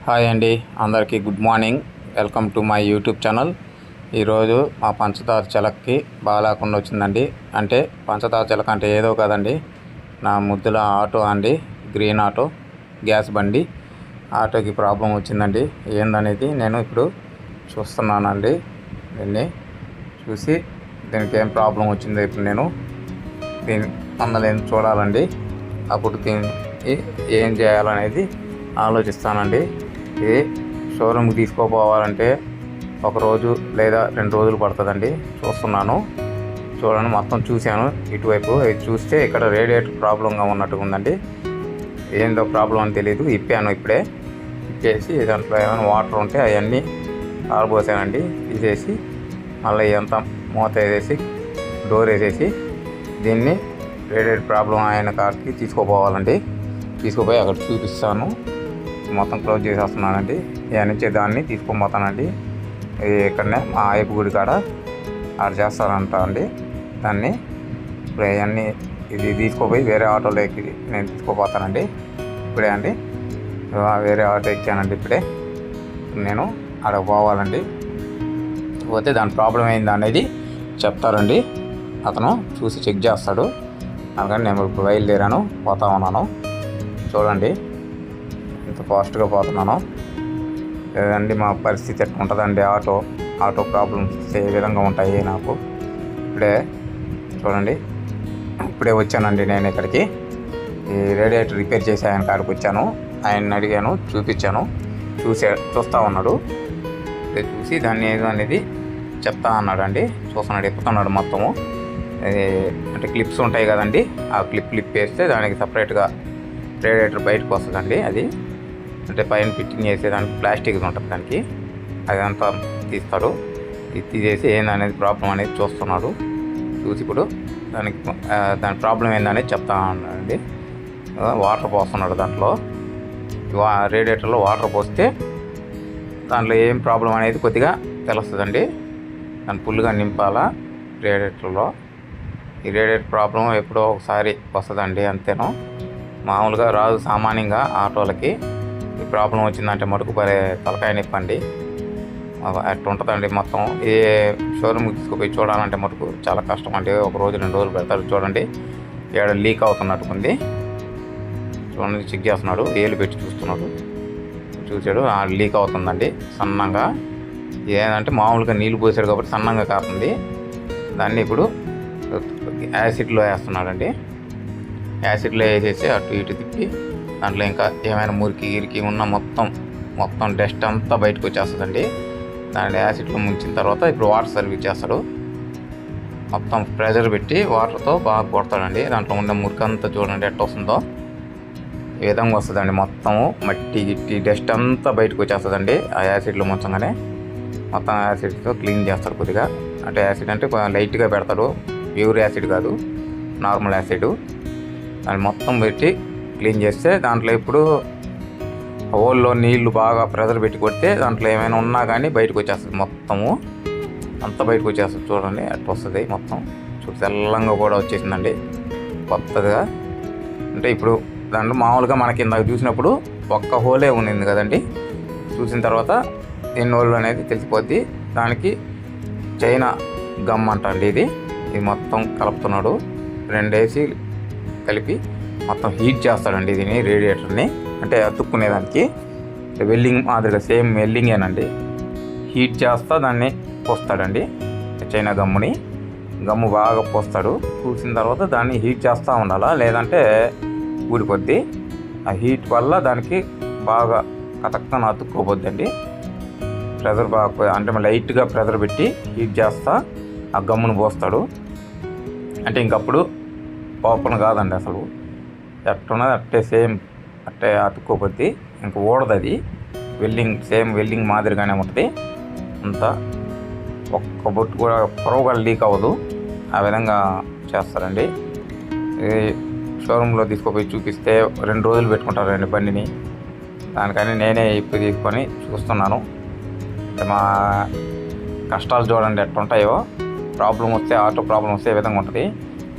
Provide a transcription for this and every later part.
Hi అండి, అందరికీ good morning. Welcome to my YouTube channel. ఈరోజు మా పంచదార చిలకకి బాగాలేకుండా వచ్చిందండి. అంటే పంచదార చిలక అంటే ఏదో కదండి, నా ముద్దుల ఆటో అండి, గ్రీన్ ఆటో గ్యాస్ బండి. ఆటోకి ప్రాబ్లం వచ్చిందండి. ఏందనేది నేను ఇప్పుడు చూస్తున్నానండి. దీన్ని చూసి దీనికి ఏం ప్రాబ్లం వచ్చిందో ఇప్పుడు నేను దీని అందలేని చూడాలండి. అప్పుడు దీనికి ఏం చేయాలనేది ఆలోచిస్తానండి. ఇది షోరూమ్కి తీసుకోపోవాలంటే ఒక రోజు లేదా 2 రోజులు పడుతుందండి. చూస్తున్నాను, చూడండి, మొత్తం చూశాను. ఇటువైపు చూస్తే ఇక్కడ రేడియేటర్ ప్రాబ్లంగా ఉన్నట్టుగా ఉందండి. ఏందో ప్రాబ్లం అని తెలియదు. ఇప్పాను, ఇప్పుడే ఇప్పేసి దాంట్లో ఏమైనా వాటర్ ఉంటే అవన్నీ ఆరబోసానండి. తీసేసి మళ్ళీ ఇదంతా మూత వేసేసి డోర్ వేసేసి దీన్ని రేడియేటర్ ప్రాబ్లం అయిన కార్కి తీసుకుపోవాలండి. తీసుకుపోయి అక్కడ చూపిస్తాను. మొత్తం క్లోజ్ చేసేస్తున్నానండి. ఇక నుంచి దాన్ని తీసుకొని పోతానండి. ఇక్కడనే మా అయ్యప్ప గుడి కాడ ఆడ చేస్తారంట అండి. దాన్ని ఇప్పుడు అవన్నీ ఇది తీసుకుపోయి వేరే ఆటోలోకి నేను తీసుకుపోతానండి. ఇప్పుడే అండి వేరే ఆటో ఎక్కానండి. ఇప్పుడే నేను అక్కడ పోవాలండి. పోతే దాని ప్రాబ్లం ఏంది అనేది చెప్తారండి. అతను చూసి చెక్ చేస్తాడు. అందుకని నేను ఇప్పుడు బయలుదేరాను, పోతా ఉన్నాను. చూడండి ఇంత ఫాస్ట్గా పోతున్నాను. లేదండి మా పరిస్థితి ఎట్లా ఉంటుందండి. ఆటో ప్రాబ్లమ్స్ ఏ విధంగా ఉంటాయి నాకు. ఇప్పుడే చూడండి, ఇప్పుడే వచ్చానండి నేను ఇక్కడికి. ఈ రేడియేటర్ రిపేర్ చేసే ఆయన కాడికి వచ్చాను. ఆయన్ని అడిగాను, చూపించాను. చూస్తూ ఉన్నాడు. చూసి దాన్ని ఏదో అనేది చెప్తా అన్నాడు అండి. చూస్తున్నాడు, ఎప్పుతున్నాడు మొత్తము. అంటే క్లిప్స్ ఉంటాయి కదండి, ఆ క్లిప్ వేస్తే దానికి సపరేట్గా రేడియేటర్ బయటకు వస్తుందండి. అది అంటే పైన ఫిట్టింగ్ చేసేదానికి ప్లాస్టిక్ ఉంటుంది, దానికి అదంతా తీస్తాడు. ఇది తీసేసి ఏందనేది ప్రాబ్లం అనేది చూస్తున్నాడు. చూసి ఇప్పుడు దాని ప్రాబ్లం ఏందనేది చెప్తా ఉన్నాడండి. వాటర్ పోస్తున్నాడు. దాంట్లో రేడియేటర్లో వాటర్ పోస్తే దాంట్లో ఏం ప్రాబ్లం అనేది కొద్దిగా తెలుస్తుందండి. దాన్ని ఫుల్గా నింపాలా రేడియేటర్లో. ఈ రేడియేటర్ ప్రాబ్లం ఎప్పుడో ఒకసారి వస్తుందండి, అంతేనో. మామూలుగా రాదు సామాన్యంగా ఆటోలకి. ఈ ప్రాబ్లం వచ్చిందంటే మటుకు తలకాయ నిప్పండి. అట్లా ఉంటుందండి మొత్తం. ఏ షోరూమ్కి తీసుకుపోయి చూడాలంటే మటుకు చాలా కష్టం అండి. ఒక రోజు 2 రోజులు పెడతారు. చూడండి, ఏడ లీక్ అవుతున్నట్టుకుంది. చూడండి, చెక్ చేస్తున్నాడు, ఏలు పెట్టి చూస్తున్నాడు. చూసాడు, లీక్ అవుతుందండి సన్నంగా. ఏదంటే మామూలుగా నీళ్ళు పోసాడు కాబట్టి సన్నంగా కాస్తుంది. దాన్ని ఇప్పుడు యాసిడ్లో వేస్తున్నాడండి. యాసిడ్లో వేసేసి అటు ఇటు తిప్పి దాంట్లో ఇంకా ఏమైనా మురికి గిరికి ఉన్న మొత్తం డస్ట్ అంతా బయటకు వచ్చేస్తుందండి. దాన్ని యాసిడ్లో ముంచిన తర్వాత ఇప్పుడు వాటర్ సర్వీస్ చేస్తాడు. మొత్తం ప్రెషర్ పెట్టి వాటర్తో బాగా కొడతాడండి. దాంట్లో ఉండే మురికి అంతా చూడండి ఎట్లా వస్తుందో. ఈ విధంగా వస్తుందండి. మొత్తము మట్టి గిట్టి డస్ట్ అంతా బయటకు వచ్చేస్తుందండి ఆ యాసిడ్లో ముంచగానే. మొత్తం యాసిడ్తో క్లీన్ చేస్తాడు కొద్దిగా. అంటే యాసిడ్ అంటే లైట్గా పెడతాడు, ప్యూర్ యాసిడ్ కాదు, నార్మల్ యాసిడ్. దాన్ని మొత్తం పెట్టి క్లీన్ చేస్తే దాంట్లో ఇప్పుడు హోల్లో నీళ్లు బాగా ప్రెషర్ పెట్టి కొడితే దాంట్లో ఏమైనా ఉన్నా కానీ బయటకు వచ్చేస్తుంది. మొత్తము అంతా బయటకు వచ్చేస్తుంది. చూడండి అట్లా వస్తుంది మొత్తం. తెల్లంగా కూడా వచ్చేసిందండి కొత్తగా. అంటే ఇప్పుడు దాంట్లో మామూలుగా మనకి ఇందాక చూసినప్పుడు ఒక్క హోలే ఉండింది కదండి. చూసిన తర్వాత ఎన్ని హోళ్ళు అనేది తెలిసిపోద్ది. దానికి చైనా గమ్ అంటండి ఇది మొత్తం కలుపుతున్నాడు. 2 వేసి కలిపి మొత్తం హీట్ చేస్తాడండి దీన్ని, రేడియేటర్ని. అంటే అతుక్కునేదానికి వెల్డింగ్ మాదిరిగా సేమ్ వెల్డింగేనండి. హీట్ చేస్తా దాన్ని పోస్తాడండి. చైనా గమ్ము బాగా పోస్తాడు. పూసిన తర్వాత దాన్ని హీట్ చేస్తూ ఉండాలా, లేదంటే ఊడిపోద్ది. ఆ హీట్ వల్ల దానికి బాగా కతక్కన అతుక్కోపోద్దండి. ప్రెషర్ బాగా అంటే లైట్గా ప్రెషర్ పెట్టి హీట్ చేస్తా ఆ గమ్మును పోస్తాడు. అంటే ఇంకప్పుడు ఓపెన్ కాదండి అసలు. ఎట్టున్నది అట్టే సేమ్ అట్టే అతుక్కోపోద్ది. ఇంక ఊడదు అది. సేమ్ వెల్డింగ్ మాదిరిగానే ఉంటుంది. అంతా ఒక్క బొట్టు కూడా పొరవగా లీక్ అవ్వదు. ఆ విధంగా చేస్తారండి. ఈ షోరూంలో తీసుకుపోయి చూపిస్తే 2 రోజులు పెట్టుకుంటారండి బండిని. దానికని నేనే ఇప్పుడు తీసుకొని చూస్తున్నాను. మా కష్టాలు చూడండి ఎట్లా ఉంటాయో. ఆటో ప్రాబ్లం వస్తే ఏ విధంగా ఉంటుంది.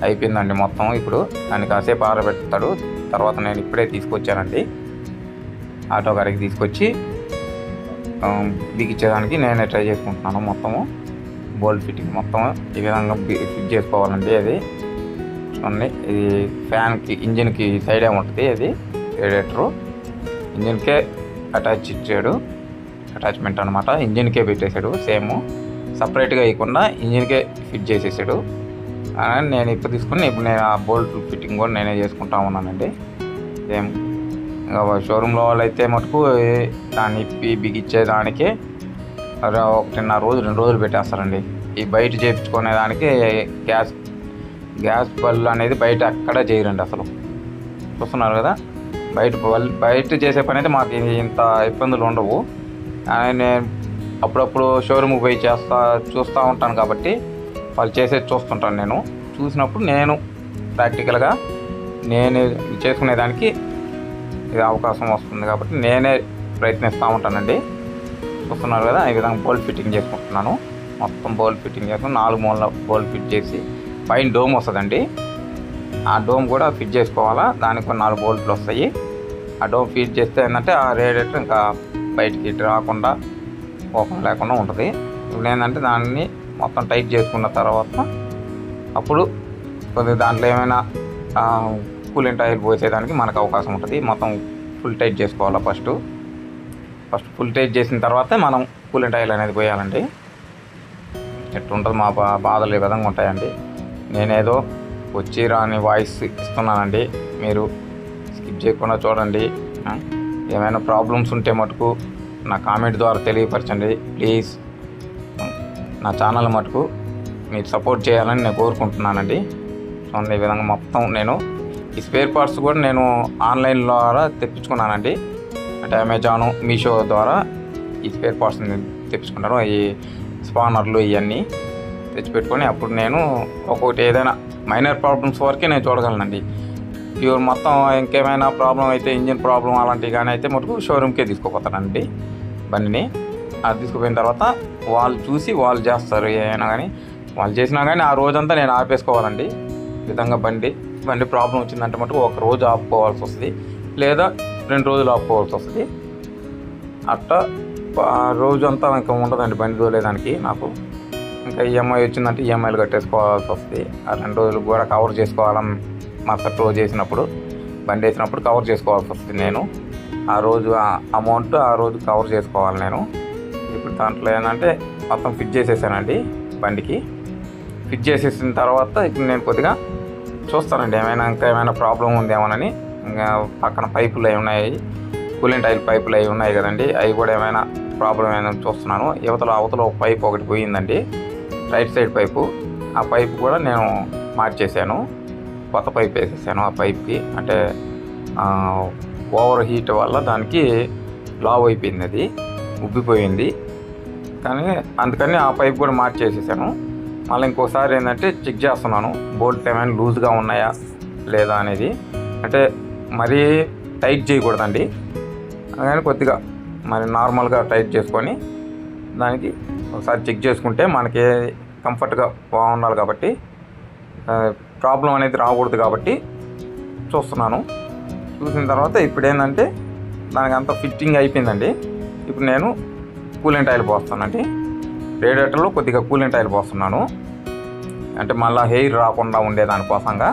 అయిపోయిందండి మొత్తం. ఇప్పుడు దాన్ని కాసేపు ఆరబెడతాడు. తర్వాత నేను ఇప్పుడే తీసుకొచ్చానండి. ఆటో గారికి తీసుకొచ్చి బిగించేదానికి నేనే ట్రై చేసుకుంటున్నాను. మొత్తము బోల్ట్ ఫిట్టింగ్ మొత్తం ఈ విధంగా ఫిట్ చేసుకోవాలండి. అది చూడండి, ఇది ఫ్యాన్కి ఇంజిన్కి సైడే ఉంటుంది. అది రేడియేటరు ఇంజిన్కే అటాచ్మెంట్ అనమాట. ఇంజిన్కే పెట్టేశాడు. సేమ్ సపరేట్గా ఇవ్వకుండా ఇంజిన్కే ఫిట్ చేసేసాడు. నేను ఇప్పుడు తీసుకుని నేను ఆ బోల్ట్ ఫిట్టింగ్ కూడా నేనే చేసుకుంటా ఉన్నానండి. సేమ్ ఇంకా షోరూంలో వాళ్ళు అయితే మటుకు దాన్ని ఇప్పి బిగించేదానికే 1.5 రోజు 2 రోజులు పెట్టేస్తారండి. ఈ బయట చేయించుకునే దానికి గ్యాస్ బల్బ్ అనేది బయట ఎక్కడ చేయరండి. అసలు చూస్తున్నారు కదా, బయట చేసే పని అయితే మాకు ఇంత ఇబ్బందులు ఉండవు. నేను అప్పుడప్పుడు షోరూమ్కి పోయి చూస్తూ ఉంటాను కాబట్టి వాళ్ళు చేసేది చూస్తుంటాను. నేను చూసినప్పుడు నేను ప్రాక్టికల్గా నేను చేసుకునేదానికి ఇది అవకాశం వస్తుంది కాబట్టి నేనే ప్రయత్నిస్తూ ఉంటానండి. చూస్తున్నారు కదా, ఈ విధంగా బోల్ట్ ఫిట్టింగ్ చేసుకుంటున్నాను. మొత్తం బోల్ట్ ఫిట్టింగ్ చేసుకుని 4 మూల బోల్ట్ ఫిట్ చేసి పైన డోమ్ వస్తుందండి. ఆ డోమ్ కూడా ఫిట్ చేసుకోవాలా. దానికి కొన్ని 4 బోల్ట్లు వస్తాయి. ఆ డోమ్ ఫిట్ చేస్తే ఏంటంటే ఆ రేడియేటర్ ఇంకా బయటికి రాకుండా ఓపెన్ లేకుండా ఉంటుంది. ఇప్పుడు ఏంటంటే దాన్ని మొత్తం టైట్ చేసుకున్న తర్వాత అప్పుడు కొద్దిగా దాంట్లో ఏమైనా కూలింగ్ ఆయిల్ పోసేదానికి మనకు అవకాశం ఉంటుంది. మొత్తం ఫుల్ టైట్ చేసుకోవాలా. ఫస్ట్ ఫుల్ టైట్ చేసిన తర్వాతే మనం కూలింగ్ ఆయిల్ అనేది పోయాలండి. ఎట్లుంటుంది మా బాధలు ఈ విధంగా ఉంటాయండి. నేనేదో వచ్చి రాని వాయిస్ ఇస్తున్నానండి. మీరు స్కిప్ చేయకుండా చూడండి. ఏమైనా ప్రాబ్లమ్స్ ఉంటే మటుకు నా కామెంట్ ద్వారా తెలియపరచండి ప్లీజ్. నా ఛానల్ మటుకు మీరు సపోర్ట్ చేయాలని నేను కోరుకుంటున్నానండి. చూడండి, ఈ విధంగా మొత్తం నేను ఈ స్పేర్ పార్ట్స్ కూడా నేను ఆన్లైన్ ద్వారా తెప్పించుకున్నానండి. అంటే అమెజాను, మీషో ద్వారా ఈ స్పేర్ పార్ట్స్ని తెప్పించుకుంటాను. ఈ స్పానర్లు ఇవన్నీ తెచ్చిపెట్టుకొని అప్పుడు నేను ఒక్కొక్కటి ఏదైనా మైనర్ ప్రాబ్లమ్స్ వరకే నేను చూడగలనండి. ప్యూర్ మొత్తం ఇంకేమైనా ప్రాబ్లం అయితే ఇంజిన్ ప్రాబ్లం అలాంటివి కానీ అయితే మటుకు షోరూమ్కే తీసుకుపోతానండి బండిని. అది తీసుకుపోయిన తర్వాత వాళ్ళు చూసి వాళ్ళు చేస్తారు. ఏమైనా కానీ వాళ్ళు చేసినా కానీ ఆ రోజంతా నేను ఆపేసుకోవాలండి. ఈ విధంగా బండి ప్రాబ్లం వచ్చిందంటే మటుకు 1 రోజు ఆపుకోవాల్సి వస్తుంది, లేదా 2 రోజులు ఆపుకోవాల్సి వస్తుంది. అట్లా రోజంతా ఇంకా ఉండదండి బండి తోలేదానికి నాకు. ఇంకా ఈఎంఐ వచ్చిందంటే ఈఎంఐలు కట్టేసుకోవాల్సి వస్తుంది. ఆ 2 రోజులు కూడా కవర్ చేసుకోవాలని మరుసటి రోజు వేసినప్పుడు బండి వేసినప్పుడు కవర్ చేసుకోవాల్సి వస్తుంది. నేను ఆ రోజు అమౌంట్ ఆ రోజు కవర్ చేసుకోవాలి నేను. ఇప్పుడు దాంట్లో ఏంటంటే మొత్తం ఫిట్ చేసేసానండి బండికి. ఫిట్ చేసేసిన తర్వాత ఇప్పుడు నేను కొద్దిగా చూస్తానండి ఇంకా ఏమైనా ప్రాబ్లం ఉందేమోనని. ఇంకా పక్కన పైపులు అవి ఉన్నాయి, కూలింగ్ ఆయిల్ పైపులు అవి ఉన్నాయి కదండి, అవి కూడా ఏమైనా ప్రాబ్లం ఏమైనా చూస్తున్నాను. అవతల ఒక పైపు ఒకటి పోయిందండి, రైట్ సైడ్ పైపు. ఆ పైపు కూడా నేను మార్చేసాను, కొత్త పైప్ వేసేసాను. ఆ పైప్కి అంటే ఓవర్ హీట్ వల్ల దానికి లావ్ అయిపోయింది, అది ఉబ్బిపోయింది. కానీ అందుకని ఆ పైప్ కూడా మార్చేసేసాను. మళ్ళీ ఇంకోసారి ఏంటంటే చెక్ చేస్తున్నాను బోల్ట్ ఏమైనా లూజ్గా ఉన్నాయా లేదా అనేది. అంటే మరీ టైట్ చేయకూడదండి, కానీ కొద్దిగా మరి నార్మల్గా టైట్ చేసుకొని దానికి ఒకసారి చెక్ చేసుకుంటే మనకి కంఫర్ట్గా బాగుండాలి కాబట్టి, ప్రాబ్లం అనేది రాకూడదు కాబట్టి చూస్తున్నాను. చూసిన తర్వాత ఇప్పుడు ఏంటంటే దానికి అంతా ఫిట్టింగ్ అయిపోయిందండి. ఇప్పుడు నేను కూలింగ్ ఆయిల్ పోస్తానండి. రేడియేటర్లో కొద్దిగా కూలింగ్ ఆయిల్ పోస్తున్నాను. అంటే మళ్ళీ హెయిర్ రాకుండా ఉండేదానికోసంగా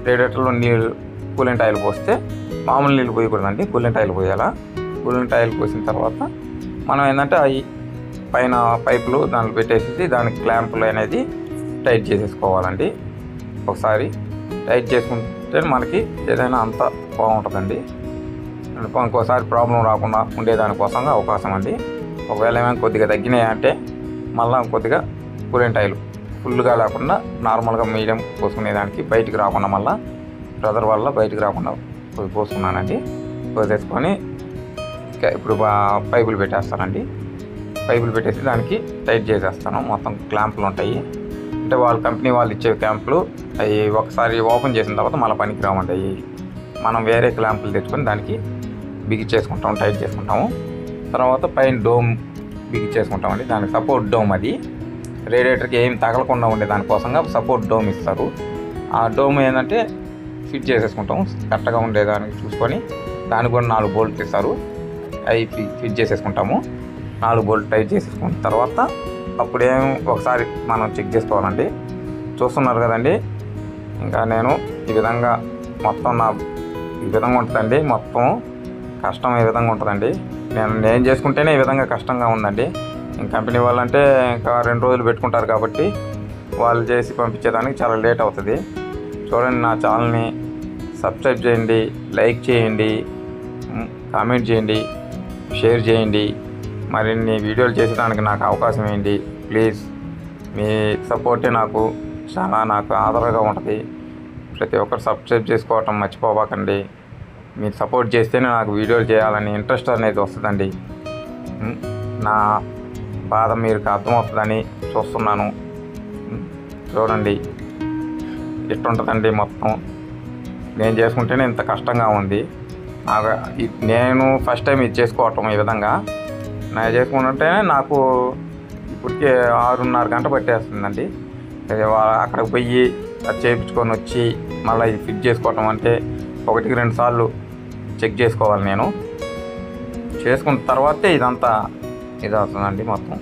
రేడియేటర్లో కూలింగ్ ఆయిల్ పోస్తే మామూలు నీళ్ళు పోయకూడదండి, కూలింగ్ ఆయిల్ పోయాలా. కూలింగ్ ఆయిల్ పోసిన తర్వాత మనం ఏంటంటే అవి పైన పైపులు దాంట్లో పెట్టేసి దానికి క్లాంపులు అనేది టైట్ చేసేసుకోవాలండి. ఒకసారి టైట్ చేసుకుంటే మనకి ఏదైనా అంతా బాగుంటుందండి. ఇంకోసారి ప్రాబ్లం రాకుండా ఉండేదానికోసంగా అవకాశం అండి. ఒకవేళ ఏమైనా కొద్దిగా తగ్గినాయి అంటే మళ్ళీ కొద్దిగా కూలింగ్ ఆయిల్ ఫుల్గా లేకుండా నార్మల్గా మీడియం పోసుకునేదానికి బయటికి రాకుండా మళ్ళీ ప్రెజర్ వల్ల బయటికి రాకుండా పోసుకున్నానండి. పోసేసుకొని ఇప్పుడు పైపులు పెట్టేస్తానండి. పైపులు పెట్టేసి దానికి టైట్ చేసేస్తాను. మొత్తం క్లాంపులు ఉంటాయి, అంటే వాళ్ళ కంపెనీ వాళ్ళు ఇచ్చే క్లాంపులు. అవి ఒకసారి ఓపెన్ చేసిన తర్వాత మళ్ళీ పనికి రావండి. అవి మనం వేరే క్లాంపులు తెచ్చుకొని దానికి బిగించేసుకుంటాము, టైట్ చేసుకుంటాము. తర్వాత పైన డోమ్ బిగించేసుకుంటామండి. దానికి సపోర్ట్ డోమ్, అది రేడియేటర్కి ఏం తగలకుండా ఉండే దానికోసంగా సపోర్ట్ డోమ్ ఇస్తారు. ఆ డోమ్ ఏంటంటే ఫిట్ చేసేసుకుంటాము కరెక్ట్గా ఉండేదానికి చూసుకొని. దానికి కూడా 4 బోల్ట్ ఇస్తారు, అవి ఫిట్ చేసేసుకుంటాము. 4 బోల్ట్ టైట్ చేసేసుకున్న తర్వాత అప్పుడేం ఒకసారి మనం చెక్ చేసుకోవాలండి. చూస్తున్నారు కదండి. ఇంకా నేను ఈ విధంగా మొత్తం ఈ విధంగా ఉంటుందండి. మొత్తం కష్టం ఈ విధంగా ఉంటుందండి. నేను చేసుకుంటేనే ఈ విధంగా కష్టంగా ఉందండి. కంపెనీ వాళ్ళంటే ఇంకా 2 రోజులు పెట్టుకుంటారు కాబట్టి వాళ్ళు చేసి పంపించేదానికి చాలా లేట్ అవుతుంది. చూడండి, నా ఛానల్ని సబ్స్క్రైబ్ చేయండి, లైక్ చేయండి, కామెంట్ చేయండి, షేర్ చేయండి. మరిన్ని వీడియోలు చేసేదానికి నాకు అవకాశం ఇవ్వండి ప్లీజ్. మీ సపోర్టే నాకు ఆదరగా ఉంటుంది. ప్రతి ఒక్కరు సబ్స్క్రైబ్ చేసుకోవటం మర్చిపోబాకండి. మీరు సపోర్ట్ చేస్తేనే నాకు వీడియోలు చేయాలని ఇంట్రెస్ట్ అనేది వస్తుందండి. నా బాధ మీకు అర్థమవుతుందని చూస్తున్నాను. చూడండి, ఇట్టుంటుందండి మొత్తం. నేను చేసుకుంటేనే ఇంత కష్టంగా ఉంది. నేను ఫస్ట్ టైం ఇది చేసుకోవటం ఈ విధంగా. నేను చేసుకుంటుంటేనే నాకు ఇప్పటికే 6:30 గంట పట్టేస్తుందండి. అక్కడికి పోయి అది చేయించుకొని వచ్చి మళ్ళీ ఇది ఫిట్ చేసుకోవటం అంటే 1-2 సార్లు చెక్ చేసుకోవాలి. నేను చేసుకున్న తర్వాతే ఇదంతా ఇది అవుతుందండి. మొత్తం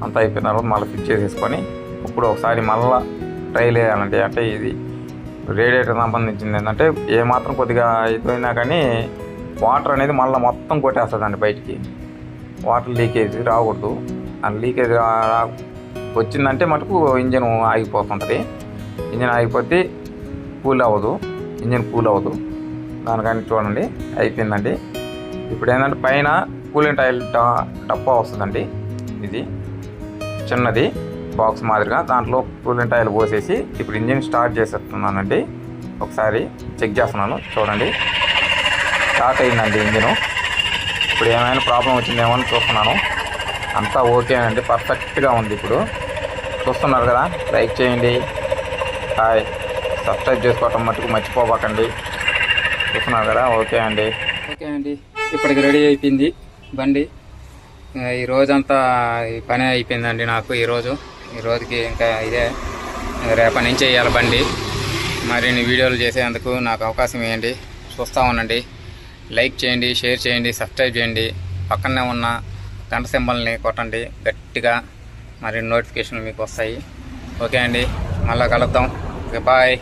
అంతా అయిపోయిన తర్వాత మళ్ళీ ఫిట్ చేసేసుకొని ఇప్పుడు ఒకసారి మళ్ళీ ట్రైల్ వేయాలండి. అంటే ఇది రేడియేటర్ సంబంధించింది ఏంటంటే ఏమాత్రం కొద్దిగా అయిపోయినా కానీ వాటర్ అనేది మళ్ళీ మొత్తం కొట్టేస్తుందండి బయటికి. వాటర్ లీకేజ్ రాకూడదు. ఆ లీకేజ్ వచ్చిందంటే మటుకు ఇంజన్ ఆగిపోతుంటుంది. ఇంజన్ ఆగిపోతే ఇంజన్ కూల్ అవ్వదు. దానికని చూడండి అయిపోయిందండి. ఇప్పుడు ఏంటంటే పైన కూలింగ్ ఆయిల్ డబ్బా వస్తుందండి. ఇది చిన్నది బాక్స్ మాదిరిగా, దాంట్లో కూలింగ్ ఆయిల్ పోసేసి ఇప్పుడు ఇంజిన్ స్టార్ట్ చేసేస్తున్నానండి. ఒకసారి చెక్ చేస్తున్నాను. చూడండి, స్టార్ట్ అయిందండి ఇంజిన్. ఇప్పుడు ఏమైనా ప్రాబ్లం వచ్చిందేమో అని చూస్తున్నాను. అంతా ఓకేనండి, పర్ఫెక్ట్గా ఉంది. ఇప్పుడు చూస్తున్నారు కదా, లైక్ చేయండి, హాయ్, సబ్స్క్రైబ్ చేసుకోవటం మటుకు మర్చిపోబాకండి. చూస్తున్నారు కదా, ఓకే అండి. ఇప్పటికి రెడీ అయిపోయింది బండి. ఈ రోజంతా ఈ పని అయిపోయిందండి నాకు. ఈ రోజుకి ఇంకా ఇదే, రేపటి నుంచి వేయాలి బండి. మరిన్ని వీడియోలు చేసేందుకు నాకు అవకాశం ఇవ్వండి. చూస్తూ ఉండండి. లైక్ చేయండి, షేర్ చేయండి, సబ్స్క్రైబ్ చేయండి. పక్కనే ఉన్న గంట సింబల్ని కొట్టండి గట్టిగా. మరి నోటిఫికేషన్లు మీకు వస్తాయి. ఓకే అండి, మళ్ళీ కలుద్దాం. Okay, bye.